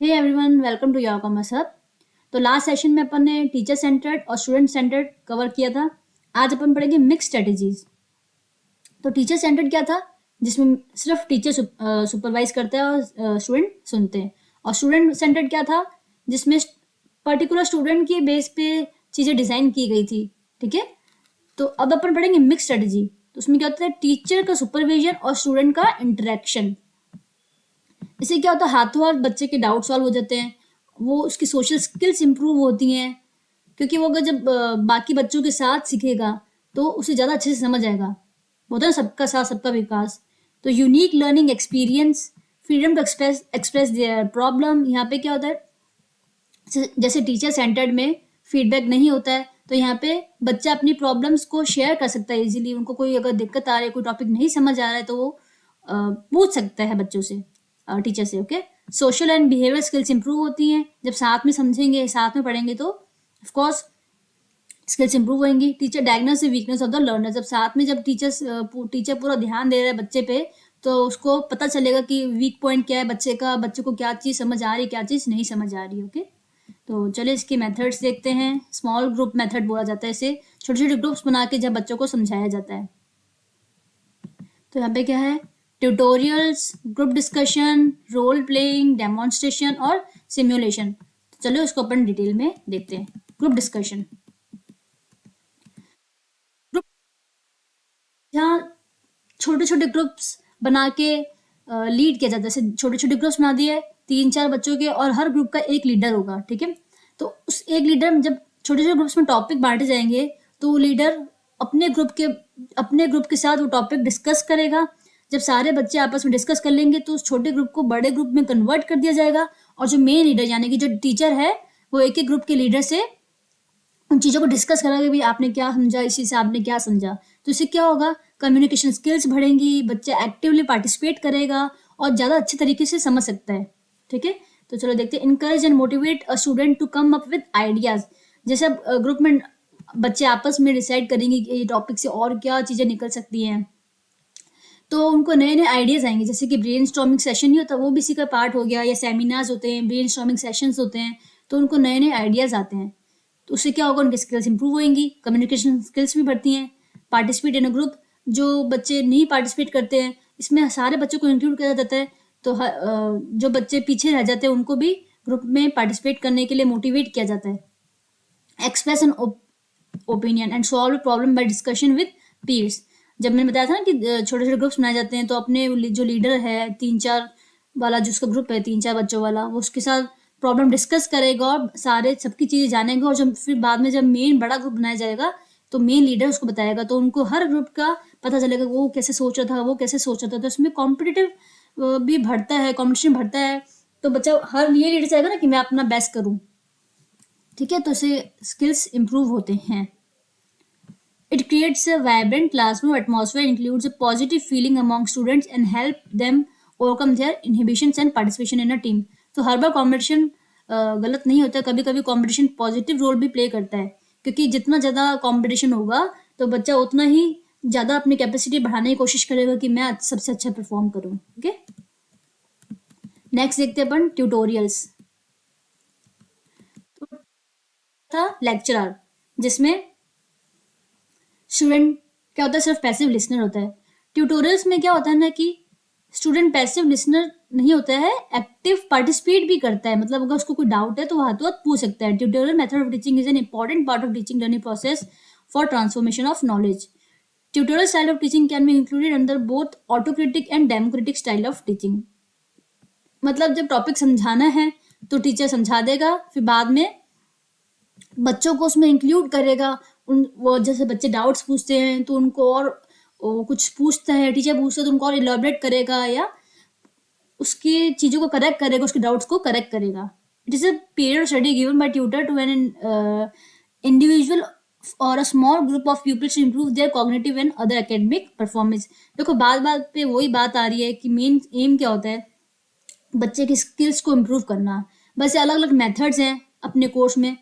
Hey everyone, welcome to your commerce hub. तो last session में अपन ने टीचर सेंटर्ड और स्टूडेंट सेंटर्ड कवर किया था। आज अपन पढ़ेंगे मिक्स स्ट्रेटेजीज। तो टीचर सेंटर्ड क्या था, जिसमें सिर्फ टीचर सुपरवाइज करते हैं और स्टूडेंट सुनते हैं। और स्टूडेंट सेंटर्ड क्या था, जिसमें पर्टिकुलर स्टूडेंट के बेस पे चीज़ें डिज़ाइन की गई थी। ठीक है, तो अब अपन पढ़ेंगे मिक्स स्ट्रेटेजी। तो उसमें क्या होता है, टीचर का सुपरविजन और स्टूडेंट का इंटरेक्शन। इससे क्या होता है, हाथों हाथ बच्चे के डाउट सॉल्व हो जाते हैं, वो उसकी सोशल स्किल्स इंप्रूव होती हैं। क्योंकि वो अगर जब बाकी बच्चों के साथ सीखेगा तो उसे ज़्यादा अच्छे से समझ आएगा। होता है ना, सबका साथ सबका विकास। तो unique learning experience, freedom to express their problem. यहाँ पे क्या होता है, जैसे टीचर सेंटर्ड में फीडबैक नहीं होता है, तो यहाँ पे बच्चा अपनी प्रॉब्लम्स को शेयर कर सकता है इजीली। उनको कोई अगर दिक्कत आ रही है, कोई टॉपिक नहीं समझ आ रहा है, तो वो पूछ सकता है बच्चों से, टीचर से। Okay, social and behaviour skills improve होती हैं जब साथ में समझेंगे, साथ में पढ़ेंगे, तो ऑफ कोर्स स्किल्स इंप्रूव होंगी। Teacher diagnose the weakness of the learner, जब साथ में जब टीचर पूरा ध्यान दे रहा है बच्चे पे, तो उसको पता चलेगा कि वीक पॉइंट क्या है बच्चे का, बच्चे को क्या चीज़ समझ आ रही है, क्या चीज़ नहीं समझ आ रही है। ओके, तो चलिए इसके मेथड्स देखते हैं। स्मॉल ग्रुप मेथड बोला जाता है इसे, छोटे छोटे ग्रुप्स बना के जब बच्चों को समझाया जाता है। तो यहाँ पे क्या है, tutorials, group discussion, role playing, demonstration और सिमुलेशन। तो चलो इसको अपन डिटेल में देखते हैं। ग्रुप डिस्कशन, ग्रुप जहाँ छोटे छोटे ग्रुप्स बना के लीड किया जाता है। जैसे छोटे छोटे ग्रुप्स बना दिए 3-4 बच्चों के, और हर ग्रुप का एक लीडर होगा। ठीक है, तो उस एक लीडर में जब छोटे छोटे ग्रुप्स में टॉपिक बांटे जाएंगे, तो वो लीडर अपने ग्रुप के साथ वो टॉपिक डिस्कस करेगा। जब सारे बच्चे आपस में डिस्कस कर लेंगे, तो उस छोटे ग्रुप को बड़े ग्रुप में कन्वर्ट कर दिया जाएगा। और जो मेन लीडर यानी कि जो टीचर है, वो एक एक ग्रुप के लीडर से उन चीज़ों को डिस्कस करा कि भाई आपने क्या समझा, इस चीज़ से आपने क्या समझा। तो इससे क्या होगा, कम्युनिकेशन स्किल्स बढ़ेंगी, बच्चा एक्टिवली पार्टिसिपेट करेगा और ज़्यादा अच्छे तरीके से समझ सकता है। ठीक है, तो चलो देखते हैं। Encourage and motivate a student to come up with ideas. जैसे ग्रुप में बच्चे आपस में डिसाइड करेंगे कि ये टॉपिक से और क्या चीज़ें निकल सकती हैं, तो उनको नए नए आइडियाज आएंगे। जैसे कि ब्रेन स्टॉर्मिंग सेशन नहीं होता, वो भी इसी का पार्ट हो गया, या सेमिनार्स होते हैं, ब्रेन स्टॉर्मिंग सेशंस होते हैं, तो उनको नए नए आइडियाज आते हैं। तो उससे क्या होगा, उनकी स्किल्स इंप्रूव होंगी, कम्युनिकेशन स्किल्स भी बढ़ती हैं। पार्टिसिपेट इन अ ग्रुप, जो बच्चे नहीं पार्टिसिपेट करते हैं, इसमें सारे बच्चों को इंक्लूड किया जाता है। तो जो बच्चे पीछे रह जाते हैं, उनको भी ग्रुप में पार्टिसिपेट करने के लिए मोटिवेट किया जाता है। Express an opinion and solve problem by discussion with peers. जब मैंने बताया था ना कि छोटे छोटे ग्रुप्स बनाए जाते हैं, तो अपने जो लीडर है 3-4 वाला, जो उसका ग्रुप है 3-4 बच्चों वाला, वो उसके साथ प्रॉब्लम डिस्कस करेगा और सारे सबकी चीज़ें जानेगा। और जब फिर बाद में जब मेन बड़ा ग्रुप बनाया जाएगा, तो मेन लीडर उसको बताएगा, तो उनको हर ग्रुप का पता चलेगा वो कैसे सोच रहा था, वो कैसे सोच रहा था। तो इसमें कॉम्पिटिटिव भी बढ़ता है, कॉम्पिटिशन बढ़ता है। तो बच्चा हर ये लीडर चाहेगा ना कि मैं अपना बेस्ट करूँ। ठीक है, तो इससे स्किल्स इंप्रूव होते हैं। It creates a vibrant classroom atmosphere, includes a positive feeling among students and help them overcome their inhibitions and participation in a team. तो हर बार कॉम्पिटिशन गलत नहीं होता, कभी कभी कॉम्पिटिशन पॉजिटिव रोल भी प्ले करता है। क्योंकि जितना ज़्यादा कॉम्पिटिशन होगा, तो बच्चा उतना ही ज़्यादा अपनी कैपेसिटी बढ़ाने की कोशिश करेगा कि मैं सबसे अच्छा परफॉर्म करूँ। ओके, नेक्स्ट देखते हैं अपन ट्यूटोरियल्स। था लेक्चरर, जिसमें स्टूडेंट क्या होता है, सिर्फ पैसिव लिसनर होता है। ट्यूटोरियल्स में क्या होता है ना, कि स्टूडेंट पैसिव लिसनर नहीं होता है, एक्टिव पार्टिसिपेट भी करता है। मतलब अगर उसको कोई डाउट है तो वो हाथों हाथ पूछ सकता है। Tutorial method of teaching is an important part of teaching learning process for transformation of knowledge. Tutorial style of teaching can be included under both autocratic and democratic style of teaching. मतलब जब topic समझाना है तो teacher समझा देगा, फिर बाद में बच्चों को उसमें इंक्लूड करेगा। वो जैसे बच्चे डाउट्स पूछते हैं, तो उनको और कुछ पूछता है, टीचर पूछता है, तो उनको और इलाबरेट करेगा, या उसकी चीज़ों को करेक्ट करेगा, उसके डाउट्स को करेक्ट करेगा। It is a period study given by tutor to an individual और a small group of peoples to improve their cognitive and other academic performance. देखो बात बात पे वही बात आ रही है कि मेन एम क्या होता है, बच्चे की स्किल्स को इम्प्रूव करना। बस अलग अलग मेथड्स हैं अपने कोर्स में,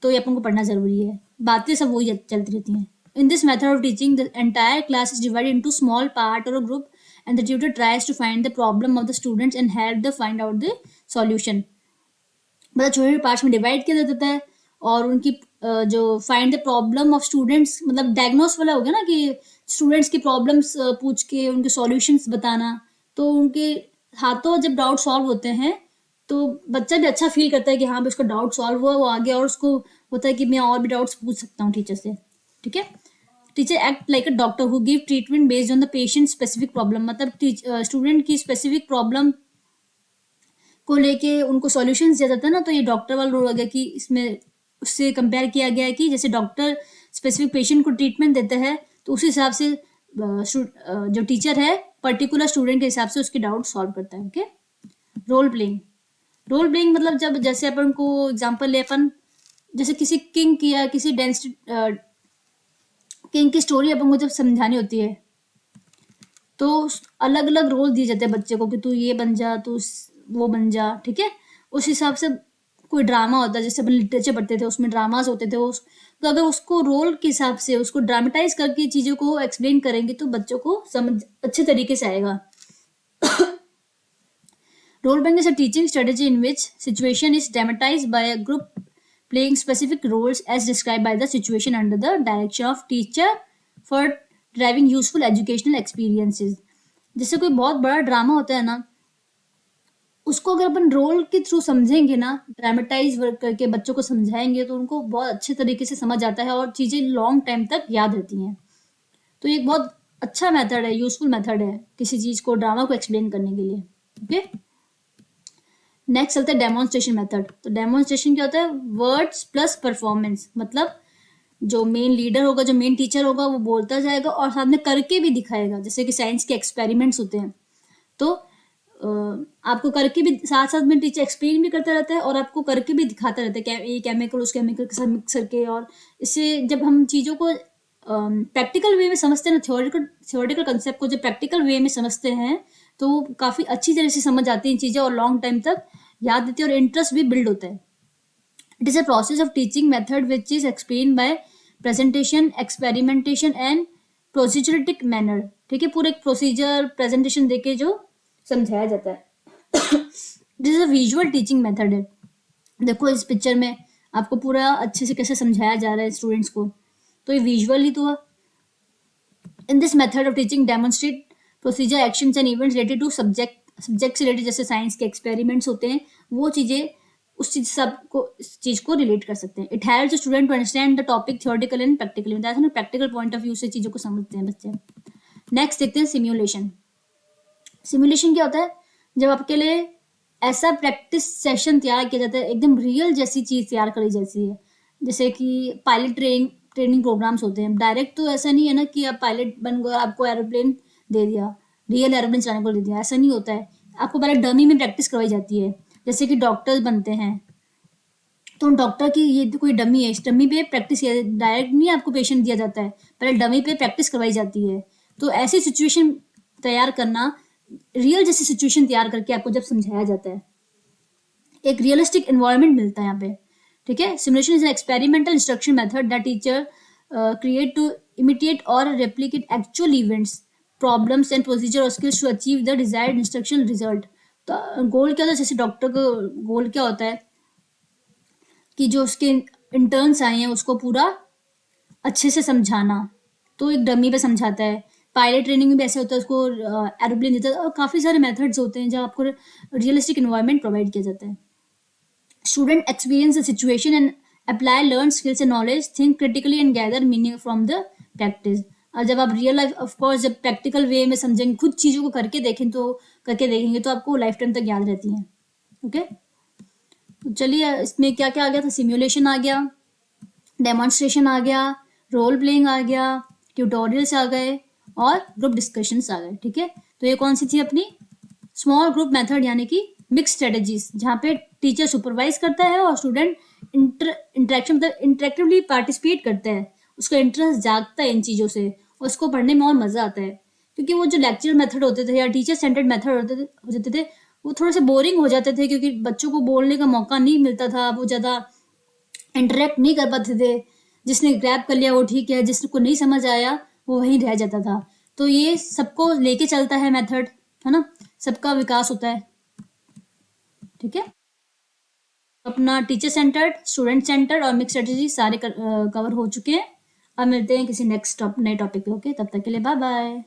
तो ये अपन को पढ़ना जरूरी है। बातें सब वही चलती रहती हैं। In this method of teaching, the entire class is divided into small part or a group, and the tutor tries to find the problem of the students and help them find out the solution. मतलब छोटे parts में divide किया जाता है, और उनकी जो find the problem of students, मतलब डायग्नोस वाला हो गया ना कि स्टूडेंट्स की प्रॉब्लम्स पूछ के उनके सॉल्यूशंस बताना। तो उनके हाथों जब डाउट सॉल्व होते हैं तो बच्चा भी अच्छा फील करता है कि हाँ भाई उसका डाउट सॉल्व हुआ, वो आगे और उसको होता है कि मैं और भी डाउट्स पूछ सकता हूँ टीचर से। ठीक है। Teacher act like a doctor who give treatment based on the patient specific problem, मतलब स्टूडेंट की स्पेसिफिक प्रॉब्लम को लेके उनको सॉल्यूशंस दिया जाता है ना, तो ये डॉक्टर वाला रोल हो गया कि इसमें उससे कंपेयर किया गया है कि जैसे डॉक्टर स्पेसिफिक पेशेंट को ट्रीटमेंट देता है, तो उस हिसाब से जो टीचर है पर्टिकुलर स्टूडेंट के हिसाब से उसके डाउट सॉल्व करता है। Okay. Role playing. Role playing मतलब जब जैसे अपन को एग्जांपल ले, अपन जैसे किसी किंग की या किसी किंग की स्टोरी अपन को जब समझानी होती है तो अलग अलग रोल दिए जाते हैं बच्चे को कि तू ये बन जा, तू वो बन जा। ठीक है। उस हिसाब से कोई ड्रामा होता है, जैसे अपन लिटरेचर पढ़ते थे उसमें ड्रामास होते थे तो अगर उसको रोल के हिसाब से उसको ड्रामेटाइज करके चीजों को एक्सप्लेन करेंगे तो बच्चों को समझ अच्छे तरीके से आएगा। Role playing is a teaching strategy in which situation is dramatized by a group playing specific roles as described by the situation under the direction of teacher for driving useful educational experiences। जैसे कोई बहुत बड़ा drama होता है ना, उसको अगर अपन role के थ्रू समझेंगे ना, ड्रामेटाइज वर्क करके बच्चों को समझाएंगे तो उनको बहुत अच्छे तरीके से समझ आता है और चीजें लॉन्ग टाइम तक याद रहती हैं। तो ये एक बहुत अच्छा मेथड है, यूजफुल मेथड है किसी चीज को, ड्रामा को एक्सप्लेन करने के लिए। ओके। नेक्स्ट चलता है डेमोन्स्ट्रेशन मेथड। तो डेमोन्स्ट्रेशन क्या होता है? Words plus performance. मतलब जो मेन लीडर होगा, जो मेन टीचर होगा, वो बोलता जाएगा और साथ में करके भी दिखाएगा। जैसे कि साइंस के एक्सपेरिमेंट्स होते हैं तो आपको करके भी साथ साथ में टीचर एक्सप्लेन भी करता रहता है और आपको करके भी दिखाता रहता है ये केमिकल उस केमिकल के साथ मिक्स करके। और इससे जब हम चीज़ों को प्रैक्टिकल वे में समझते हैं ना, थ्योरेटिकल कंसेप्ट को जब प्रैक्टिकल वे में समझते हैं तो काफ़ी अच्छी तरह से समझ आती हैं चीज़ें और लॉन्ग टाइम तक याद रहती है और इंटरेस्ट भी बिल्ड होता है। It is a process of teaching method which is explain by presentation, experimentation and प्रोसीजरेटिक मैनर। ठीक है। पूरे एक प्रोसीजर प्रेजेंटेशन देके जो समझाया जाता है। This is a visual teaching method है। देखो इस पिक्चर में आपको पूरा अच्छे से कैसे समझाया जा रहा है स्टूडेंट्स को, तो ये विजुअल ही तो है। In this method of teaching demonstrate procedure, actions and events related to subject से रिलेटेड, जैसे साइंस के एक्सपेरिमेंट्स होते हैं वो चीजें उस चीज सबको इस चीज को रिलेट कर सकते हैं। It helps student to understand the topic theoretical and practically. Practical point of view से चीजों को समझते हैं बच्चे। नेक्स्ट देखते हैं सिम्युलेशन। सिमुलेशन क्या होता है? जब आपके लिए ऐसा प्रैक्टिस सेशन तैयार किया जाता है, एकदम रियल जैसी चीज तैयार करी जैसी है। जैसे कि पायलट ट्रेनिंग प्रोग्राम्स होते हैं। डायरेक्ट तो ऐसा नहीं है ना कि आप पायलट बन गए आपको एरोप्लेन दे दिया, रियल एरोप्लेन चलाने को दे दिया, ऐसा नहीं होता है। आपको पहले डमी में प्रैक्टिस करवाई जाती है। जैसे कि डॉक्टर्स बनते हैं तो डॉक्टर की ये तो कोई डमी है, इस डमी पे प्रैक्टिस किया, डायरेक्ट नहीं आपको पेशेंट दिया जाता है, पहले डमी पे प्रैक्टिस करवाई जाती है। तो ऐसी सिचुएशन तैयार करना, रियल जैसी सिचुएशन तैयार करके आपको जब समझाया जाता है, एक रियलिस्टिक एनवायरनमेंट मिलता है यहाँ पे। ठीक है। Simulation is an experimental instruction method that teacher create to imitate और replicate actual events, problems and procedure और skills to achieve the desired instruction result. तो गोल क्या होता है? जैसे डॉक्टर का गोल क्या होता है कि जो उसके इंटर्न्स आए हैं उसको पूरा अच्छे से समझाना, तो एक डमी पे समझाता है। पायलट ट्रेनिंग में भी ऐसे होता है, उसको एरोप्लेन देता है और काफ़ी सारे मेथड्स होते हैं जहाँ आपको रियलिस्टिक इन्वायरमेंट प्रोवाइड किया जाता है। Student experience the situation and apply learn skills and knowledge, think critically and gather meaning from the practice. और जब आप रियल लाइफ ऑफकोर्स जब प्रैक्टिकल वे में समझेंगे, खुद चीज़ों को करके देखेंगे तो आपको लाइफ टाइम तक याद रहती हैं। ओके। तो चलिए इसमें क्या क्या आ गया था? सिम्युलेशन आ गया, डेमोन्स्ट्रेशन आ गया, रोल प्लेइंग आ गया, ट्यूटोरियल्स आ गए और ग्रुप डिस्कशंस आ गए। ठीक है। तो ये कौन सी थी अपनी? स्मॉल ग्रुप मेथड यानी कि मिक्स स्ट्रेटजीज, जहाँ पे टीचर सुपरवाइज करता है और स्टूडेंट इंटरेक्शन मतलब इंटरेक्टिवली पार्टिसिपेट करता है, उसका इंटरेस्ट जागता है इन चीज़ों से और उसको पढ़ने में और मज़ा आता है। क्योंकि वो जो लेक्चर मेथड होते थे या टीचर सेंटर्ड मेथड हो जाते थे वो थोड़े से बोरिंग हो जाते थे, क्योंकि बच्चों को बोलने का मौका नहीं मिलता था, वो ज़्यादा इंटरेक्ट नहीं कर पाते थे। जिसने ग्रैब कर लिया वो ठीक है, जिसको नहीं समझ आया वो वहीं रह जाता था। तो ये सबको लेके चलता है मेथड, है ना, सबका विकास होता है। ठीक है। अपना टीचर सेंटर्ड, स्टूडेंट सेंटर्ड और मिक्स स्ट्रेटेजी सारे कवर हो चुके हैं। अब मिलते हैं किसी नेक्स्ट नए टॉपिक पे। ओके, तब तक के लिए बाय बाय।